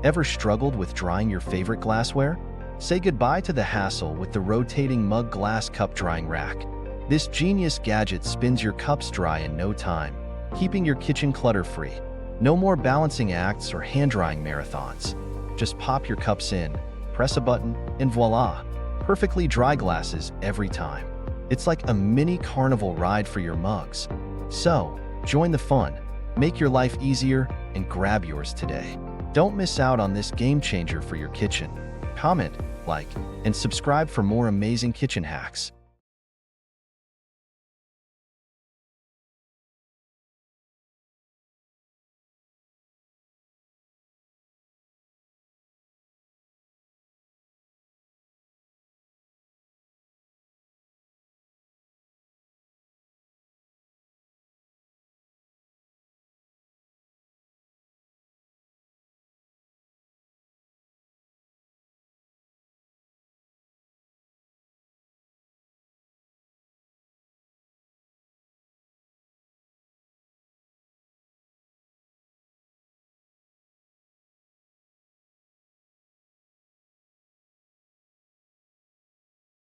Ever struggled with drying your favorite glassware? Say goodbye to the hassle with the rotating mug glass cup drying rack. This genius gadget spins your cups dry in no time, keeping your kitchen clutter-free. No more balancing acts or hand-drying marathons. Just pop your cups in, press a button, and voila! Perfectly dry glasses every time. It's like a mini carnival ride for your mugs. So, join the fun, make your life easier, and grab yours today. Don't miss out on this game changer for your kitchen. Comment, like, and subscribe for more amazing kitchen hacks.